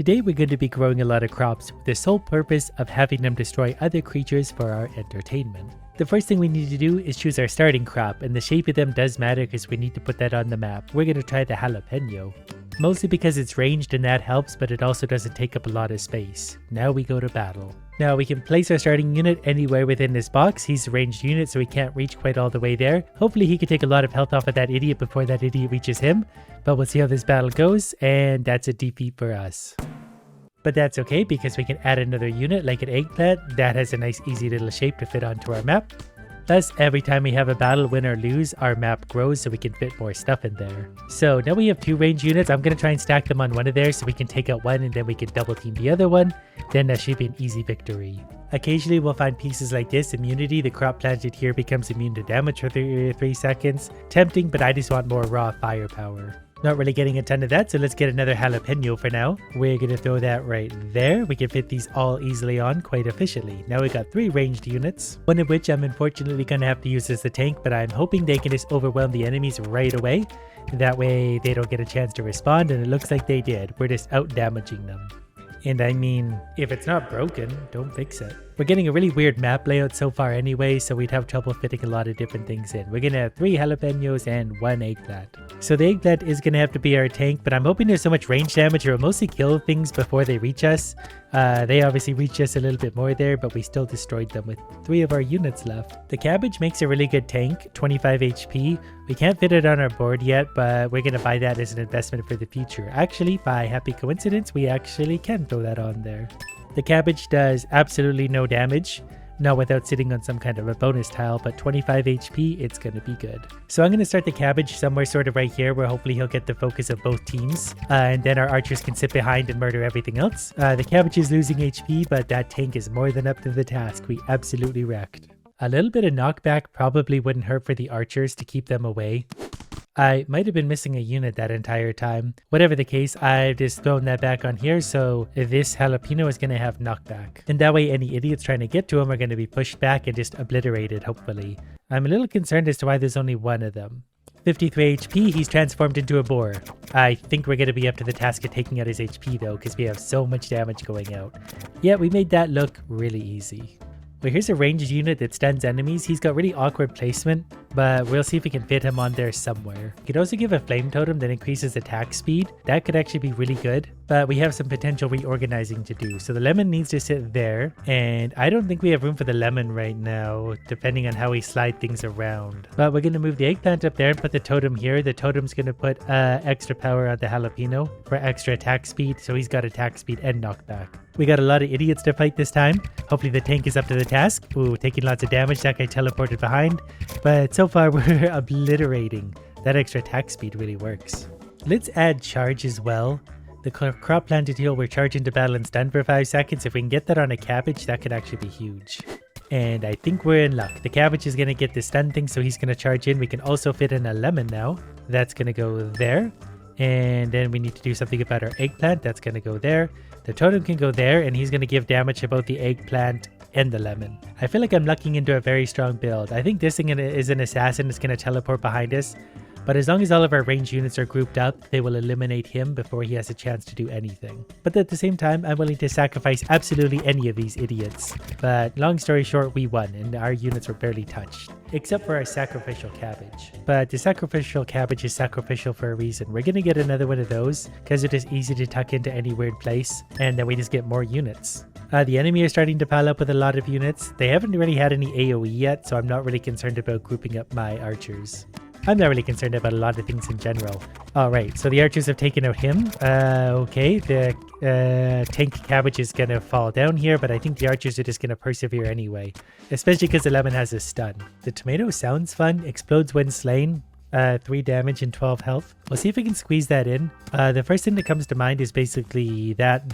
Today we're going to be growing a lot of crops with the sole purpose of having them destroy other creatures for our entertainment. The first thing we need to do is choose our starting crop, and the shape of them does matter because we need to put that on the map. We're going to try the jalapeno. Mostly because it's ranged and that helps, but it also doesn't take up a lot of space. Now we go to battle. Now we can place our starting unit anywhere within this box. He's a ranged unit, so he can't reach quite all the way there. Hopefully he can take a lot of health off of that idiot before that idiot reaches him. But we'll see how this battle goes, and that's a defeat for us. But that's okay because we can add another unit like an eggplant that has a nice easy little shape to fit onto our map. Thus, every time we have a battle, win or lose, our map grows so we can fit more stuff in there. So now we have 2 range units. I'm going to try and stack them on one of theirs so we can take out one and then we can double team the other one. Then that should be an easy victory. Occasionally we'll find pieces like this. Immunity, the crop planted here becomes immune to damage for 3 seconds. Tempting, but I just want more raw firepower. Not really getting a ton of that, so let's get another jalapeno for now. We're going to throw that right there. We can fit these all easily on quite efficiently. Now we got 3 ranged units, one of which I'm unfortunately going to have to use as the tank, but I'm hoping they can just overwhelm the enemies right away. That way they don't get a chance to respond, and it looks like they did. We're just out damaging them. And I mean, if it's not broken, don't fix it. We're getting a really weird map layout so far anyway, so we'd have trouble fitting a lot of different things in. We're going to have 3 jalapenos and 1 eggplant. So the eggplant is going to have to be our tank, but I'm hoping there's so much range damage it will mostly kill things before they reach us. They obviously reached us a little bit more there, but we still destroyed them with 3 of our units left. The cabbage makes a really good tank, 25 HP. We can't fit it on our board yet, but we're going to buy that as an investment for the future. Actually, by happy coincidence, we actually can throw that on there. The cabbage does absolutely no damage, not without sitting on some kind of a bonus tile, but 25 HP, it's going to be good. So I'm going to start the cabbage somewhere sort of right here where hopefully he'll get the focus of both teams, and then our archers can sit behind and murder everything else. The cabbage is losing HP, but that tank is more than up to the task. We absolutely wrecked. A little bit of knockback probably wouldn't hurt for the archers to keep them away. I might have been missing a unit that entire time. Whatever the case, I've just thrown that back on here, so this jalapeno is going to have knockback. And that way any idiots trying to get to him are going to be pushed back and just obliterated, hopefully. I'm a little concerned as to why there's only one of them. 53 HP, he's transformed into a boar. I think we're going to be up to the task of taking out his HP though, because we have so much damage going out. Yeah, we made that look really easy. Well, here's a ranged unit that stuns enemies. He's got really awkward placement, but we'll see if we can fit him on there somewhere. We could also give a flame totem that increases attack speed. That could actually be really good, but we have some potential reorganizing to do. So the lemon needs to sit there, and I don't think we have room for the lemon right now, depending on how we slide things around. But we're going to move the eggplant up there and put the totem here. The totem's going to put extra power on the jalapeno for extra attack speed, so he's got attack speed and knockback. We got a lot of idiots to fight this time. Hopefully the tank is up to the task. Ooh, taking lots of damage. That guy teleported behind. But so far we're obliterating. That extra attack speed really works. Let's add charge as well. The crop planted heal, we're charging to battle and stun for 5 seconds. If we can get that on a cabbage, that could actually be huge. And I think we're in luck. The cabbage is going to get the stun thing, so he's going to charge in. We can also fit in a lemon now. That's going to go there. And then we need to do something about our eggplant. That's going to go there. The totem can go there, and he's going to give damage to both the eggplant and the lemon. I feel like I'm lucking into a very strong build. I think this thing is an assassin that's going to teleport behind us. But as long as all of our ranged units are grouped up, they will eliminate him before he has a chance to do anything. But at the same time, I'm willing to sacrifice absolutely any of these idiots. But long story short, we won, and our units were barely touched. Except for our sacrificial cabbage. But the sacrificial cabbage is sacrificial for a reason. We're going to get another one of those, because it is easy to tuck into any weird place, and then we just get more units. The enemy are starting to pile up with a lot of units. They haven't really had any AoE yet, so I'm not really concerned about grouping up my archers. I'm not really concerned about a lot of things in general. Alright, so the archers have taken out him. Okay, the tank cabbage is going to fall down here, but I think the archers are just going to persevere anyway. Especially because the lemon has a stun. The tomato sounds fun, explodes when slain. 3 damage and 12 health. We'll see if we can squeeze that in. The first thing that comes to mind is basically that,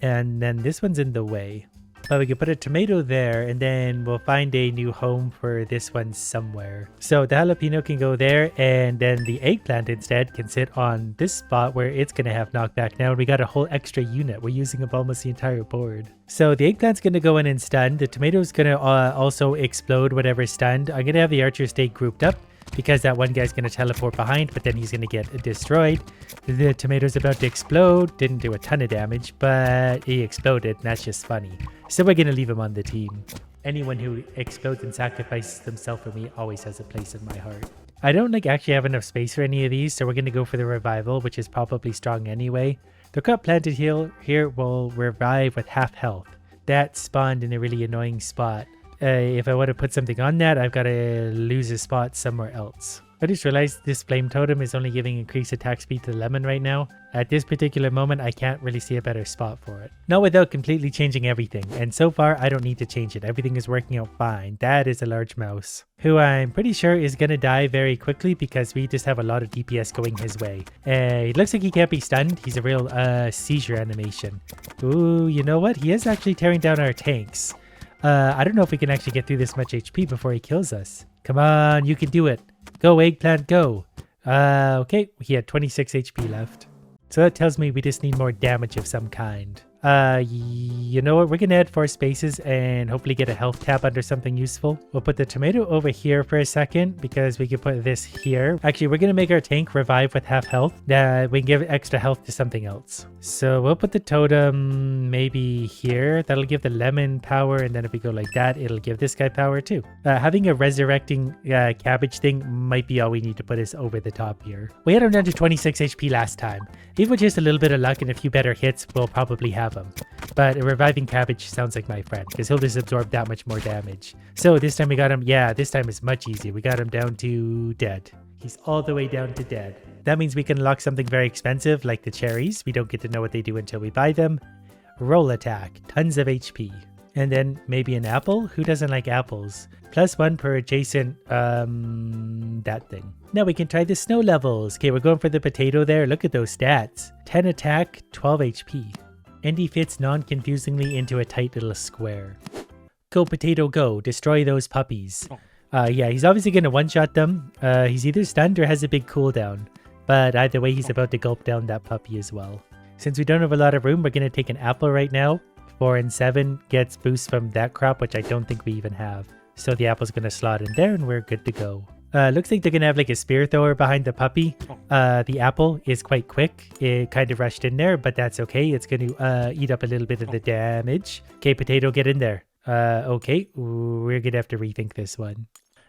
and then this one's in the way. But we can put a tomato there, and then we'll find a new home for this one somewhere. So the jalapeno can go there, and then the eggplant instead can sit on this spot where it's going to have knockback now. We got a whole extra unit. We're using up almost the entire board. So the eggplant's going to go in and stun. The tomato's going to also explode whatever's stunned. I'm going to have the archers stay grouped up. because that one guy's going to teleport behind, but then he's going to get destroyed. The tomato's about to explode. Didn't do a ton of damage, but he exploded, and that's just funny. So we're going to leave him on the team. Anyone who explodes and sacrifices themselves for me always has a place in my heart. I don't actually have enough space for any of these, so we're going to go for the revival, which is probably strong anyway. The crop planted here will revive with half health. That spawned in a really annoying spot. If I want to put something on that, I've got to lose a spot somewhere else. I just realized this flame totem is only giving increased attack speed to the lemon right now. At this particular moment, I can't really see a better spot for it. Not without completely changing everything, and so far I don't need to change it. Everything is working out fine. That is a large mouse, who I'm pretty sure is going to die very quickly because we just have a lot of DPS going his way. It looks like he can't be stunned. He's a real seizure animation. Ooh, you know what? He is actually tearing down our tanks. I don't know if we can actually get through this much HP before he kills us. Come on, you can do it. Go, eggplant, go. Okay, he had 26 HP left. So that tells me we just need more damage of some kind. You know what? We're going to add 4 spaces and hopefully get a health tab under something useful. We'll put the tomato over here for a second because we can put this here. Actually, we're going to make our tank revive with half health. We can give extra health to something else. So we'll put the totem maybe here. That'll give the lemon power. And then if we go like that, it'll give this guy power too. Having a resurrecting cabbage thing might be all we need to put us over the top here. We had him down to 26 HP last time. Even with just a little bit of luck and a few better hits, we'll probably have him. But a reviving cabbage sounds like my friend because he'll just absorb that much more damage. So this time we got him, yeah, this time is much easier. We got him down to dead. He's all the way down to dead. That means we can unlock something very expensive like the cherries. We don't get to know what they do until we buy them. Roll attack, tons of HP. And then maybe an apple? Who doesn't like apples? +1 per adjacent, that thing. Now we can try the snow levels. Okay, we're going for the potato there. Look at those stats. 10 attack, 12 HP. And he fits non-confusingly into a tight little square. Go potato go, destroy those puppies. Yeah, he's obviously going to one-shot them. He's either stunned or has a big cooldown. But either way, he's about to gulp down that puppy as well. Since we don't have a lot of room, we're going to take an apple right now. 4 and 7 gets boost from that crop, which I don't think we even have. So the apple's going to slot in there and we're good to go. Looks like they're going to have like a spear thrower behind the puppy. The apple is quite quick. It kind of rushed in there, but that's okay. It's going to eat up a little bit of the damage. Okay, potato, get in there. Okay, we're going to have to rethink this one.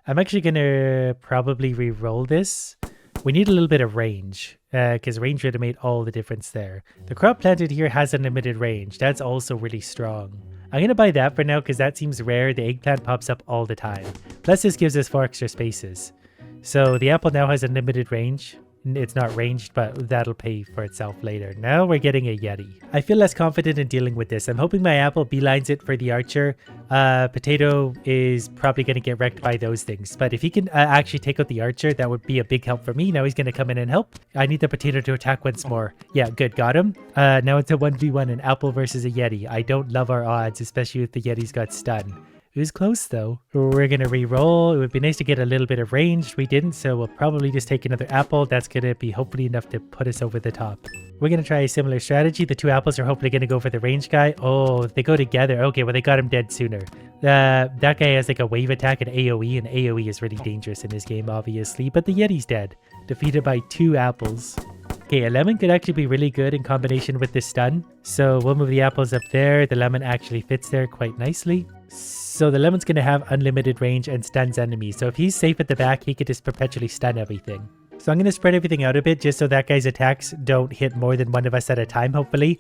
I'm actually going to probably re-roll this. We need a little bit of range, because range would have made all the difference there. The crop planted here has unlimited range. That's also really strong. I'm going to buy that for now because that seems rare. The eggplant pops up all the time. Plus this gives us 4 extra spaces. So the apple now has unlimited range. It's not ranged, but that'll pay for itself later. Now we're getting a Yeti. I feel less confident in dealing with this. I'm hoping my apple beelines it for the archer. Potato is probably going to get wrecked by those things. But if he can actually take out the archer, that would be a big help for me. Now he's going to come in and help. I need the potato to attack once more. Yeah, good. Got him. Now it's a 1v1, an apple versus a Yeti. I don't love our odds, especially if the Yeti's got stun. It was close though. We're going to re-roll. It would be nice to get a little bit of range. We didn't, so we'll probably just take another apple. That's going to be hopefully enough to put us over the top. We're going to try a similar strategy. The 2 apples are hopefully going to go for the range guy. Oh, they go together. Okay, well they got him dead sooner. That guy has like a wave attack and AoE is really dangerous in this game obviously. But the Yeti's dead. Defeated by 2 apples. Okay, a lemon could actually be really good in combination with this stun. So we'll move the apples up there. The lemon actually fits there quite nicely. So the lemon's going to have unlimited range and stuns enemies. So if he's safe at the back, he could just perpetually stun everything. So I'm going to spread everything out a bit just so that guy's attacks don't hit more than one of us at a time, hopefully.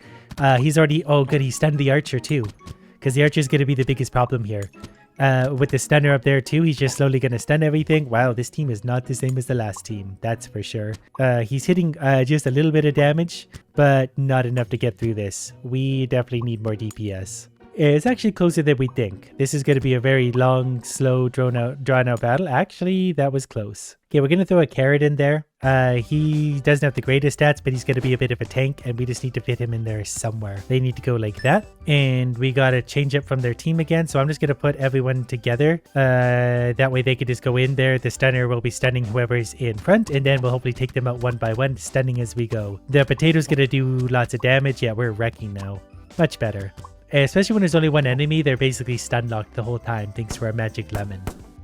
He's already... Oh, good. He stunned the archer too. Because the archer is going to be the biggest problem here. With the stunner up there too, he's just slowly going to stun everything. Wow, this team is not the same as the last team. That's for sure. He's hitting just a little bit of damage, but not enough to get through this. We definitely need more DPS. It's actually closer than we think. This is going to be a very long, slow, drawn out battle. Actually, that was close. Okay, we're going to throw a carrot in there. He doesn't have the greatest stats, but he's going to be a bit of a tank, and we just need to fit him in there somewhere. They need to go like that, and we got to change up from their team again, so I'm just going to put everyone together. That way they can just go in there. The stunner will be stunning whoever's in front, and then we'll hopefully take them out one by one, stunning as we go. The potato's going to do lots of damage. Yeah, we're wrecking now. Much better. Especially when there's only one enemy, they're basically stun locked the whole time thanks to our magic lemon.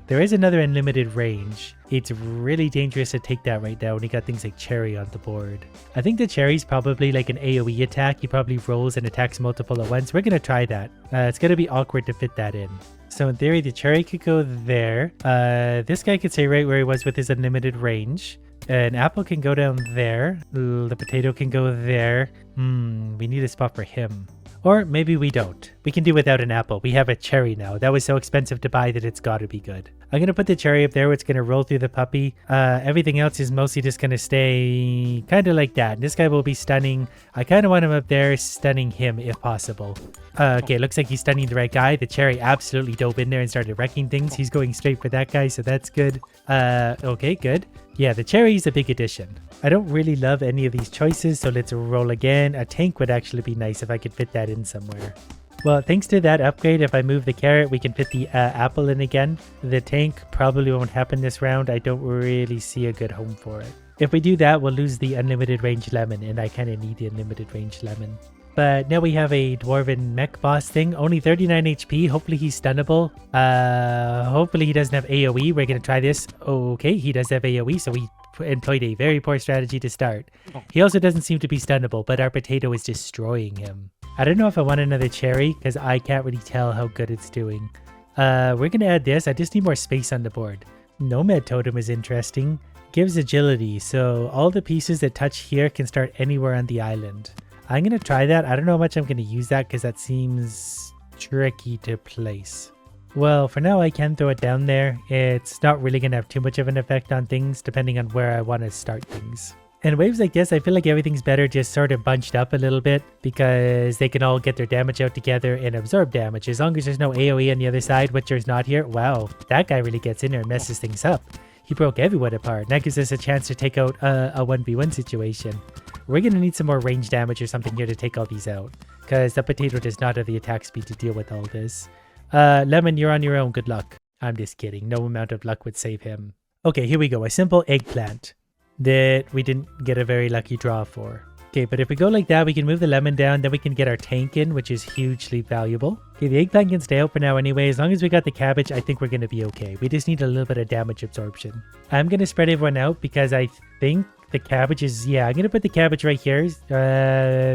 There is another unlimited range. It's really dangerous to take that right now when you got things like Cherry on the board. I think the Cherry's probably like an AoE attack. He probably rolls and attacks multiple at once. We're going to try that. It's going to be awkward to fit that in. So in theory, the Cherry could go there. This guy could stay right where he was with his unlimited range. An apple can go down there. The potato can go there. We need a spot for him. Or maybe we don't. We can do without an apple. We have a cherry now. That was so expensive to buy that it's got to be good. I'm going to put the cherry up there. It's going to roll through the puppy. Everything else is mostly just going to stay kind of like that. This guy will be stunning. I kind of want him up there stunning him if possible. Okay, looks like he's stunning the right guy. The cherry absolutely dove in there and started wrecking things. He's going straight for that guy, so that's good. Okay, good. Yeah, the cherry's a big addition. I don't really love any of these choices, so let's roll again. A tank would actually be nice if I could fit that in somewhere. Well, thanks to that upgrade, if I move the carrot, we can fit the apple in again. The tank probably won't happen this round. I don't really see a good home for it. If we do that, we'll lose the unlimited range lemon, and I kind of need the unlimited range lemon. But now we have a dwarven mech boss thing. Only 39 HP. Hopefully he's stunnable. Hopefully he doesn't have AoE. We're going to try this. Okay, he does have AoE, so we employed a very poor strategy to start. He also doesn't seem to be stunnable, but our potato is destroying him. I don't know if I want another cherry, because I can't really tell how good it's doing. We're going to add this. I just need more space on the board. Nomad Totem is interesting. Gives agility, so all the pieces that touch here can start anywhere on the island. I'm going to try that. I don't know how much I'm going to use that because that seems tricky to place. Well, for now I can throw it down there. It's not really going to have too much of an effect on things depending on where I want to start things. And waves like this, I feel like everything's better just sort of bunched up a little bit because they can all get their damage out together and absorb damage. As long as there's no AoE on the other side, which there's not here. Wow, that guy really gets in there and messes things up. He broke everyone apart. And that gives us a chance to take out a 1v1 situation. We're going to need some more range damage or something here to take all these out. Because the potato does not have the attack speed to deal with all this. Lemon, you're on your own. Good luck. I'm just kidding. No amount of luck would save him. Okay, here we go. A simple eggplant that we didn't get a very lucky draw for. Okay, but if we go like that, we can move the lemon down. Then we can get our tank in, which is hugely valuable. Okay, the eggplant can stay out for now anyway. As long as we got the cabbage, I think we're going to be okay. We just need a little bit of damage absorption. I'm going to spread everyone out because I think the cabbage is... Yeah, I'm going to put the cabbage right here.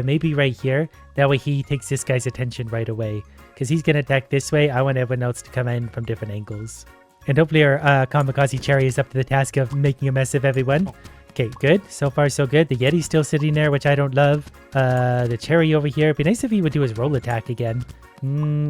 Maybe right here. That way he takes this guy's attention right away. Because he's going to attack this way. I want everyone else to come in from different angles. And hopefully our Kamikaze Cherry is up to the task of making a mess of everyone. Okay, good. So far, so good. The Yeti's still sitting there, which I don't love. The Cherry over here. It'd be nice if he would do his roll attack again.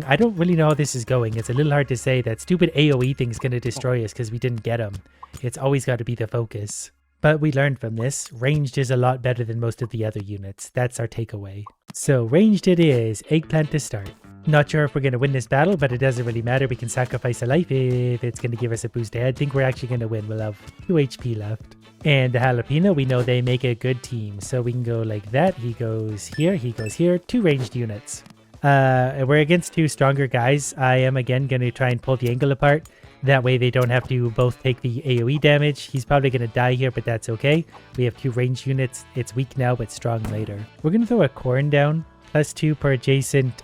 I don't really know how this is going. It's a little hard to say. That stupid AoE thing's going to destroy us because we didn't get him. It's always got to be the focus. But we learned from this. Ranged is a lot better than most of the other units. That's our takeaway. So ranged it is. Eggplant to start. Not sure if we're going to win this battle, but it doesn't really matter. We can sacrifice a life if it's going to give us a boost ahead. I think we're actually going to win. We'll have 2 HP left. And the jalapeno, we know they make a good team. So we can go like that. He goes here. He goes here. 2 ranged units. We're against 2 stronger guys. I am again going to try and pull the angle apart. That way they don't have to both take the AoE damage. He's probably going to die here, but that's okay. We have 2 ranged units. It's weak now, but strong later. We're going to throw a corn down. +2 per adjacent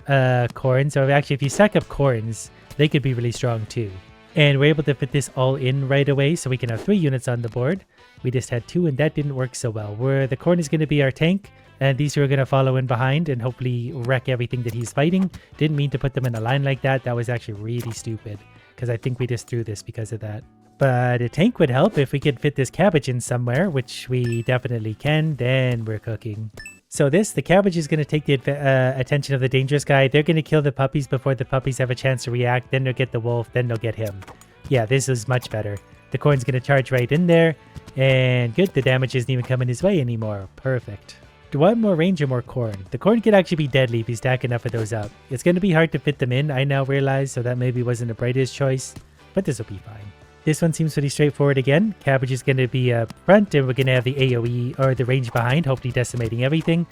corn. So actually, if you stack up corns, they could be really strong too. And we're able to fit this all in right away, so we can have 3 units on the board. We just had 2, and that didn't work so well. The corn is going to be our tank, and these 2 are going to follow in behind and hopefully wreck everything that he's fighting. Didn't mean to put them in a line like that. That was actually really stupid, because I think we just threw this because of that. But a tank would help if we could fit this cabbage in somewhere, which we definitely can. Then we're cooking. So the cabbage is going to take the attention of the dangerous guy. They're going to kill the puppies before the puppies have a chance to react. Then they'll get the wolf. Then they'll get him. Yeah, this is much better. The corn's going to charge right in there. And good, the damage isn't even coming his way anymore. Perfect. Do I want more range or more corn? The corn could actually be deadly if you stack enough of those up. It's going to be hard to fit them in, I now realize, so that maybe wasn't the brightest choice. But this will be fine. This one seems pretty straightforward again. Cabbage is going to be up front, and we're going to have the AoE or the range behind, hopefully decimating everything.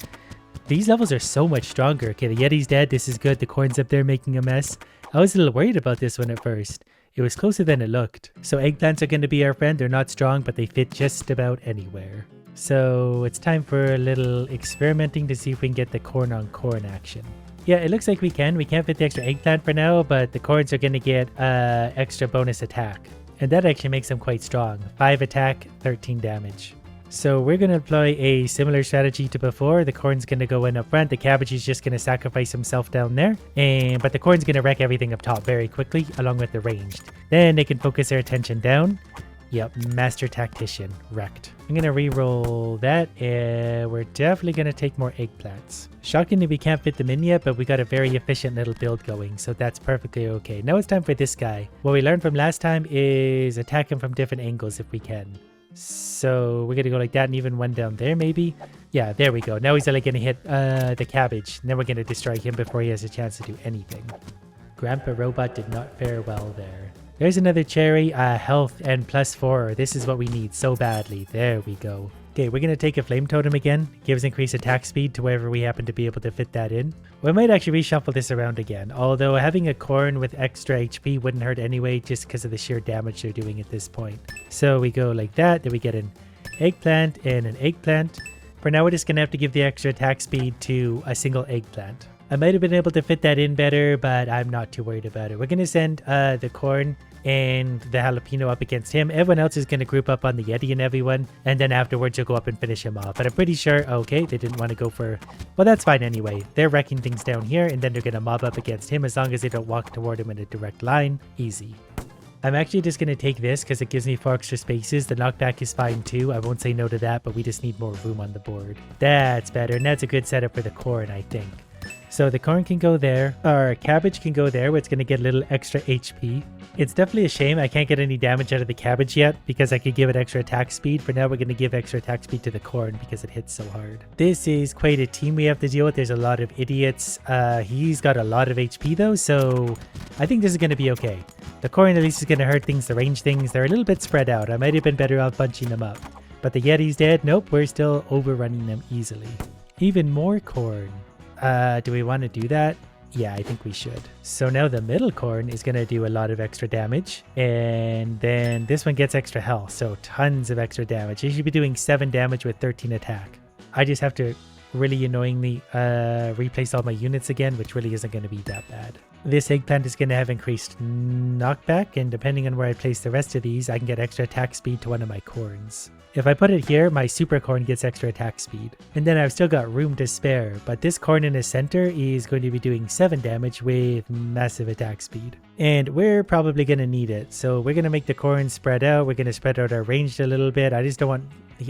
These levels are so much stronger. Okay, the Yeti's dead. This is good. The corn's up there making a mess. I was a little worried about this one at first. It was closer than it looked. So eggplants are going to be our friend. They're not strong, but they fit just about anywhere. So it's time for a little experimenting to see if we can get the corn on corn action. Yeah, it looks like we can. We can't fit the extra eggplant for now, but the corns are going to get extra bonus attack. And that actually makes them quite strong. 5 attack, 13 damage. So we're going to employ a similar strategy to before. The corn's going to go in up front. The cabbage is just going to sacrifice himself down there. But the corn's going to wreck everything up top very quickly, along with the ranged. Then they can focus their attention down. Yep, Master Tactician, wrecked. I'm going to re-roll that, and we're definitely going to take more eggplants. Shockingly, we can't fit them in yet, but we got a very efficient little build going, so that's perfectly okay. Now it's time for this guy. What we learned from last time is attack him from different angles if we can. So we're going to go like that, and even one down there maybe. Yeah, there we go. Now he's only going to hit the cabbage, and then we're going to destroy him before he has a chance to do anything. Grandpa Robot did not fare well there. There's another cherry, health and +4. This is what we need so badly. There we go. Okay, we're going to take a flame totem again. Gives increased attack speed to wherever we happen to be able to fit that in. We might actually reshuffle this around again. Although having a corn with extra HP wouldn't hurt anyway, just because of the sheer damage they're doing at this point. So we go like that. Then we get an eggplant and an eggplant. For now, we're just going to have to give the extra attack speed to a single eggplant. I might have been able to fit that in better, but I'm not too worried about it. We're going to send the corn and the jalapeno up against him. Everyone else is going to group up on the Yeti and everyone, and then afterwards you'll go up and finish him off. But I'm pretty sure, okay, they didn't want to go for... Well, that's fine anyway. They're wrecking things down here, and then they're going to mob up against him as long as they don't walk toward him in a direct line. Easy. I'm actually just going to take this because it gives me 4 extra spaces. The knockback is fine too. I won't say no to that, but we just need more room on the board. That's better, and that's a good setup for the corn, I think. So the corn can go there, our cabbage can go there, where it's going to get a little extra HP. It's definitely a shame I can't get any damage out of the cabbage yet, because I could give it extra attack speed. For now, we're going to give extra attack speed to the corn because it hits so hard. This is quite a team we have to deal with. There's a lot of idiots. He's got a lot of HP though, so I think this is going to be okay. The corn at least is going to hurt things, the range things. They're a little bit spread out. I might have been better off bunching them up. But the Yeti's dead. Nope, we're still overrunning them easily. Even more corn. Do we want to do that? Yeah, I think we should. So now the middle corn is going to do a lot of extra damage. And then this one gets extra health. So tons of extra damage. It should be doing 7 damage with 13 attack. I just have to really annoyingly replace all my units again, which really isn't going to be that bad. This eggplant is going to have increased knockback, and depending on where I place the rest of these, I can get extra attack speed to one of my corns. If I put it here, my super corn gets extra attack speed. And then I've still got room to spare, but this corn in the center is going to be doing 7 damage with massive attack speed. And we're probably going to need it, so we're going to make the corn spread out. We're going to spread out our range a little bit. I just don't want...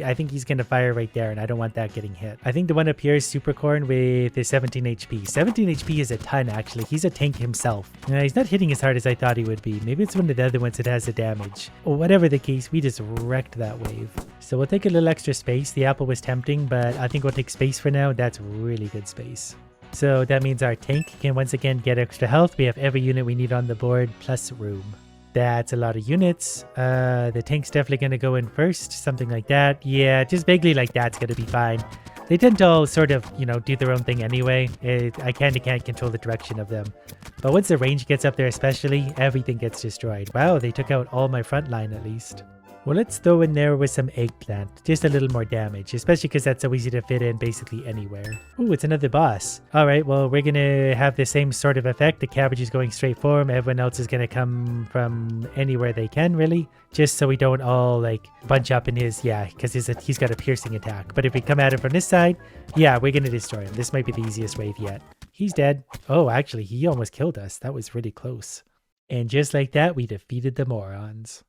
I think he's going to fire right there, and I don't want that getting hit. I think the one up here is Super Corn with his 17 HP. 17 HP is a ton, actually. He's a tank himself. He's not hitting as hard as I thought he would be. Maybe it's one of the other ones that has the damage. Or whatever the case, we just wrecked that wave. So we'll take a little extra space. The apple was tempting, but I think we'll take space for now. That's really good space. So that means our tank can once again get extra health. We have every unit we need on the board, plus room. That's a lot of units. The tank's definitely going to go in first, something like that. Yeah, just vaguely like that's going to be fine. They tend to all sort of, you know, do their own thing anyway. I can't control the direction of them. But once the range gets up there especially, everything gets destroyed. Wow, they took out all my front line at least. Well, let's throw in there with some eggplant. Just a little more damage, especially because that's so easy to fit in basically anywhere. Ooh, it's another boss. Alright, well, we're going to have the same sort of effect. The cabbage is going straight for him. Everyone else is going to come from anywhere they can, really. Just so we don't all, like, bunch up in his... Yeah, because he's got a piercing attack. But if we come at him from this side, yeah, we're going to destroy him. This might be the easiest wave yet. He's dead. Oh, actually, he almost killed us. That was really close. And just like that, we defeated the morons.